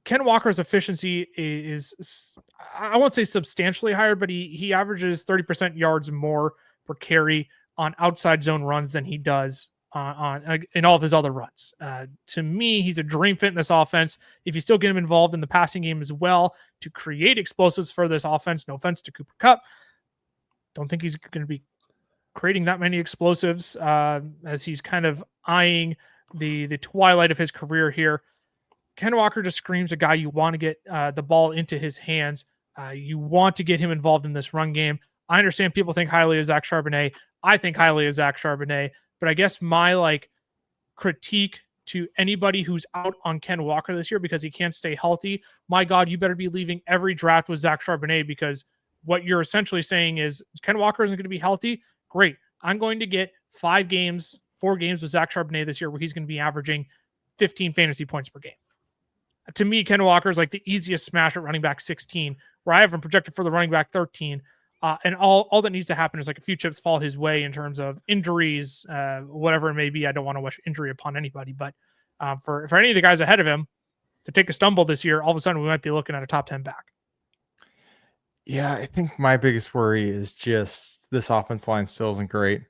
Ken Walker's efficiency is, I won't say substantially higher, but he averages 30% yards more per carry on outside zone runs than he does in all of his other runs. To me, he's a dream fit in this offense. If you still get him involved in the passing game as well to create explosives for this offense, no offense to Cooper Kupp, don't think he's going to be creating that many explosives as he's kind of eyeing the twilight of his career here. Ken Walker just screams a guy you want to get the ball into his hands. You want to get him involved in this run game. I understand people think highly of Zach Charbonnet. I think highly of Zach Charbonnet, but I guess my critique to anybody who's out on Ken Walker this year because he can't stay healthy, my God, you better be leaving every draft with Zach Charbonnet, because what you're essentially saying is Ken Walker isn't going to be healthy. Great. I'm going to get 4 games with Zach Charbonnet this year where he's going to be averaging 15 fantasy points per game. To me, Ken Walker is like the easiest smash at running back 16, where I have him projected for the running back 13. And all that needs to happen is like a few chips fall his way in terms of injuries, whatever it may be. I don't want to wish injury upon anybody, but for any of the guys ahead of him to take a stumble this year, all of a sudden we might be looking at a top 10 back. Yeah, I think my biggest worry is just this offense line still isn't great.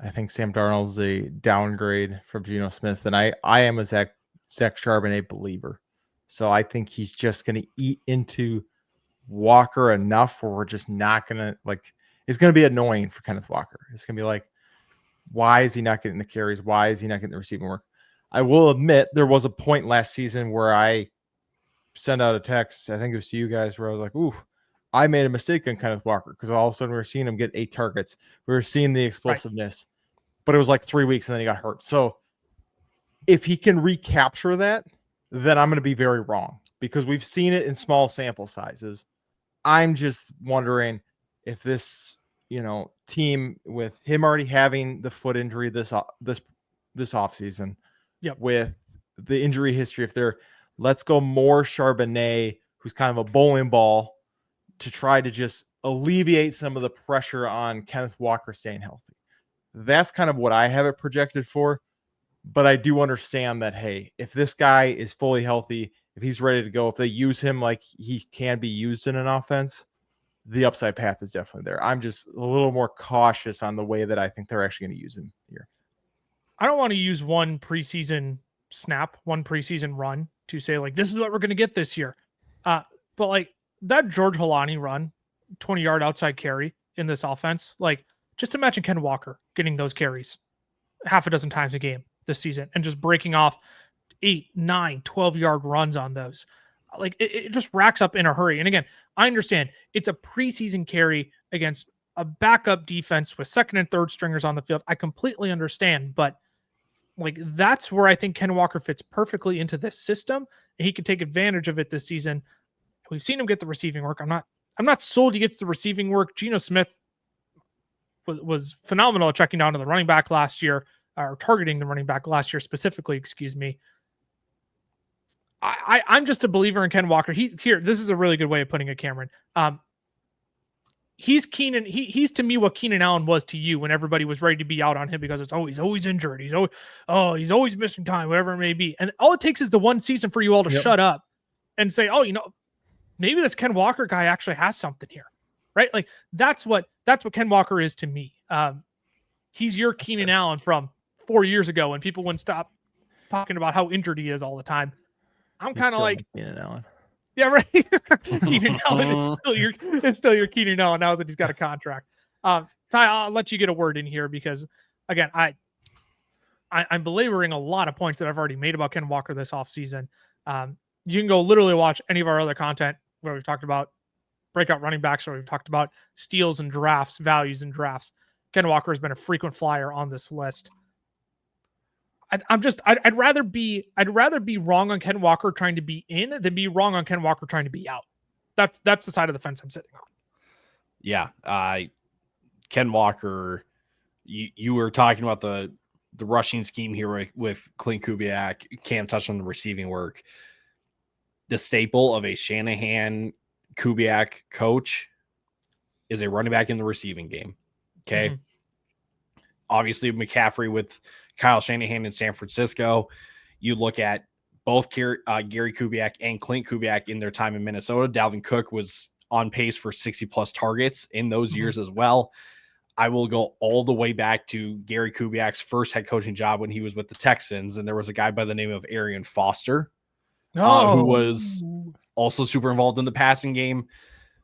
I think Sam Darnold's a downgrade from Geno Smith, and I am a Zach Charbonnet believer. So I think he's just going to eat into Walker enough where we're just not going to it's going to be annoying for Kenneth Walker. It's going to be like, why is he not getting the carries? Why is he not getting the receiving work? I will admit there was a point last season where I sent out a text, I think it was to you guys, where I was like, ooh, I made a mistake on Kenneth Walker, because all of a sudden we were seeing him get 8 targets. We were seeing the explosiveness, but it was like 3 weeks and then he got hurt. So if he can recapture that, then I'm going to be very wrong, because we've seen it in small sample sizes. I'm just wondering if this, team, with him already having the foot injury this offseason, with the injury history, if they're, let's go more Charbonnet, who's kind of a bowling ball, to try to just alleviate some of the pressure on Kenneth Walker staying healthy. That's kind of what I have it projected for. But I do understand that, hey, if this guy is fully healthy, if he's ready to go, if they use him like he can be used in an offense, the upside path is definitely there. I'm just a little more cautious on the way that I think they're actually going to use him here. I don't want to use one preseason snap, one preseason run to say, this is what we're going to get this year. But that George Holani run, 20-yard outside carry in this offense, just imagine Ken Walker getting those carries half a dozen times a game this season and just breaking off 8, 9, 12-yard runs on those. It just racks up in a hurry. And again, I understand it's a preseason carry against a backup defense with second and third stringers on the field. I completely understand, but that's where I think Ken Walker fits perfectly into this system, and he can take advantage of it this season. We've seen him get the receiving work. I'm not sold he gets the receiving work. Geno Smith was phenomenal at checking down to the running back last year, or targeting the running back last year specifically, excuse me. I'm just a believer in Ken Walker. This is a really good way of putting it, Cameron. He's Keenan. He's to me what Keenan Allen was to you when everybody was ready to be out on him because he's always injured. He's always missing time, whatever it may be. And all it takes is the one season for you all to shut up and say, maybe this Ken Walker guy actually has something here, right? That's what Ken Walker is to me. He's your Keenan Allen from 4 years ago when people wouldn't stop talking about how injured he is all the time. I'm kind of like Keenan Allen. Yeah, right. Keenan Allen it's still your Keenan Allen now that he's got a contract. Ty, I'll let you get a word in here because, again, I'm belaboring a lot of points that I've already made about Ken Walker this offseason. You can go literally watch any of our other content where we've talked about breakout running backs, or we've talked about steals and drafts, values and drafts. Ken Walker has been a frequent flyer on this list. I'd rather be wrong on Ken Walker trying to be in than be wrong on Ken Walker trying to be out. That's the side of the fence I'm sitting on. Yeah. Ken Walker, you were talking about the rushing scheme here with Clint Kubiak. Cam touched on the receiving work. The staple of a Shanahan Kubiak coach is a running back in the receiving game. Okay. Mm-hmm. Obviously, McCaffrey with Kyle Shanahan in San Francisco. You look at both Gary Kubiak and Clint Kubiak in their time in Minnesota. Dalvin Cook was on pace for 60-plus targets in those years as well. I will go all the way back to Gary Kubiak's first head coaching job when he was with the Texans, and there was a guy by the name of Arian Foster who was also super involved in the passing game.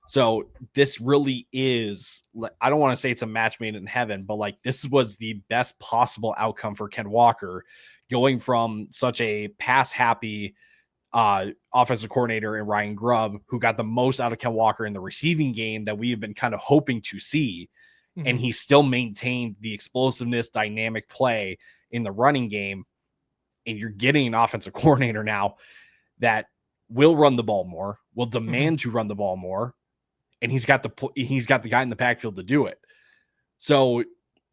So this really is, I don't want to say it's a match made in heaven, but like this was the best possible outcome for Ken Walker, going from such a pass happy offensive coordinator in Ryan Grubb, who got the most out of Ken Walker in the receiving game that we have been kind of hoping to see. Mm-hmm. And he still maintained the explosiveness, dynamic play in the running game. And you're getting an offensive coordinator now that will run the ball more, will demand to run the ball more. And he's got the guy in the backfield to do it. So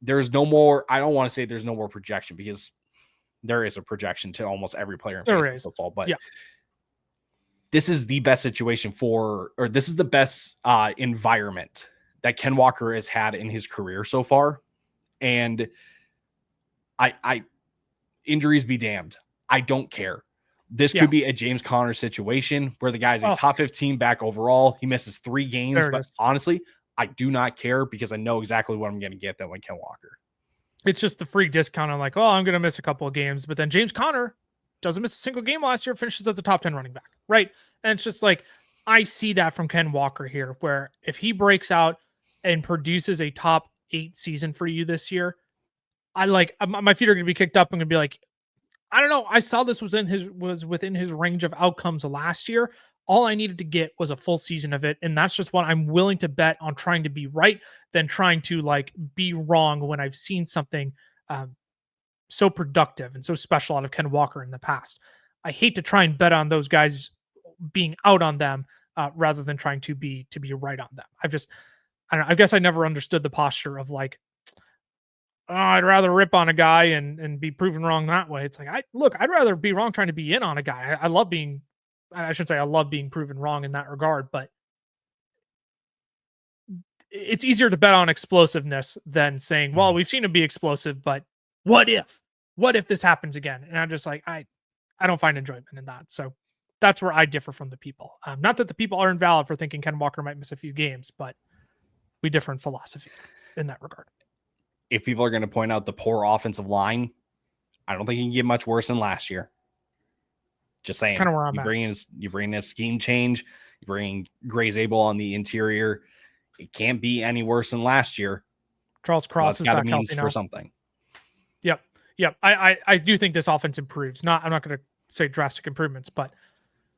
there's no more, I don't want to say there's no more projection, because there is a projection to almost every player in fantasy football, but this is the best situation this is the best environment that Ken Walker has had in his career so far. And I injuries be damned. I don't care. This could be a James Conner situation where the guy's a top 15 back overall. He misses 3 games, but honestly, I do not care because I know exactly what I'm going to get that when Ken Walker. It's just the free discount. I'm like, I'm going to miss a couple of games, but then James Conner doesn't miss a single game last year, finishes as a top 10 running back, right? And it's just like, I see that from Ken Walker here, where if he breaks out and produces a top 8 season for you this year, my feet are going to be kicked up. I'm going to be like, I don't know. I saw this was within his range of outcomes last year. All I needed to get was a full season of it. And that's just what I'm willing to bet on, trying to be right than trying to be wrong when I've seen something so productive and so special out of Ken Walker in the past. I hate to try and bet on those guys being out on them rather than trying to be right on them. I don't know. I guess I never understood the posture of I'd rather rip on a guy and be proven wrong that way. It's like, I'd rather be wrong trying to be in on a guy. I love being proven wrong in that regard, but it's easier to bet on explosiveness than saying, well, we've seen him be explosive, but what if this happens again? And I'm just like, I don't find enjoyment in that. So that's where I differ from the people. Not that the people are invalid for thinking Ken Walker might miss a few games, but we differ in philosophy in that regard. If people are going to point out the poor offensive line, I don't think you can get much worse than last year. Just saying. Kind of where I'm at. You bring a scheme change. You bring Gray Zabel on the interior. It can't be any worse than last year. Charles Cross is back healthy now. For something. Yep. I do think this offense improves. I'm not going to say drastic improvements, but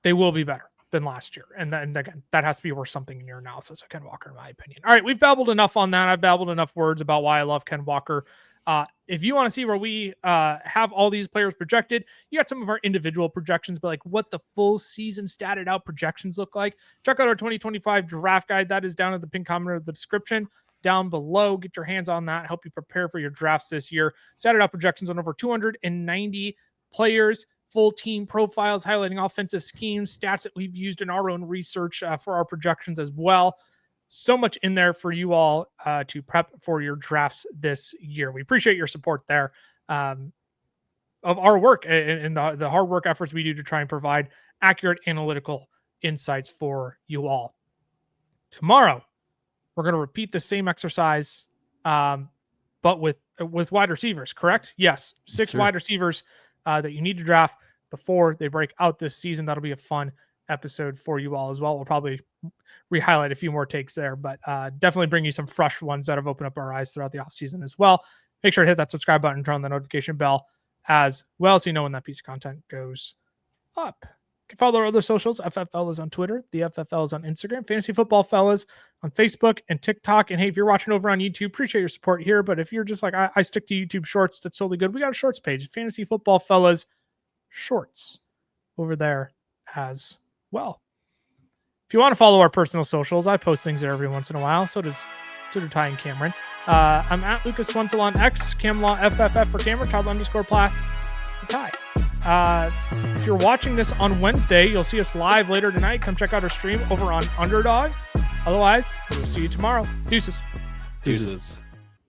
they will be better than last year. And then again, that has to be worth something in your analysis of Ken Walker, in my opinion. All right, we've babbled enough on that. I've babbled enough words about why I love Ken Walker. If you want to see where we have all these players projected, you got some of our individual projections, but what the full season statted out projections look like. Check out our 2025 draft guide. That is down at the pinned comment of the description down below. Get your hands on that. Help you prepare for your drafts this year. Statted out projections on over 290 players. Full team profiles highlighting offensive schemes, stats that we've used in our own research for our projections as well. So much in there for you all to prep for your drafts this year. We appreciate your support there of our work and the hard work efforts we do to try and provide accurate analytical insights for you all. Tomorrow, we're going to repeat the same exercise, but with wide receivers, correct? Yes, 6 wide receivers that you need to draft before they break out this season. That'll be a fun episode for you all as well. We'll probably re-highlight a few more takes there, but definitely bring you some fresh ones that have opened up our eyes throughout the offseason as well. Make sure to hit that subscribe button, turn on the notification bell as well, so you know when that piece of content goes up. You can follow our other socials, FF Fellas on Twitter, the FF Fellas on Instagram, Fantasy Football Fellas on Facebook and TikTok. And hey, if you're watching over on YouTube, appreciate your support here. But if you're just like, I stick to YouTube Shorts, that's totally good. We got a Shorts page, Fantasy Football Fellas Shorts over there as well. If you want to follow our personal socials, I post things there every once in a while. So do Ty and Cameron. I'm at Lucas Wenzel on X, Camlaw FFF for Cameron, Todd_Plath for Ty. If you're watching this on Wednesday, you'll see us live later tonight. Come check out our stream over on Underdog. Otherwise, we'll see you tomorrow. Deuces. Deuces.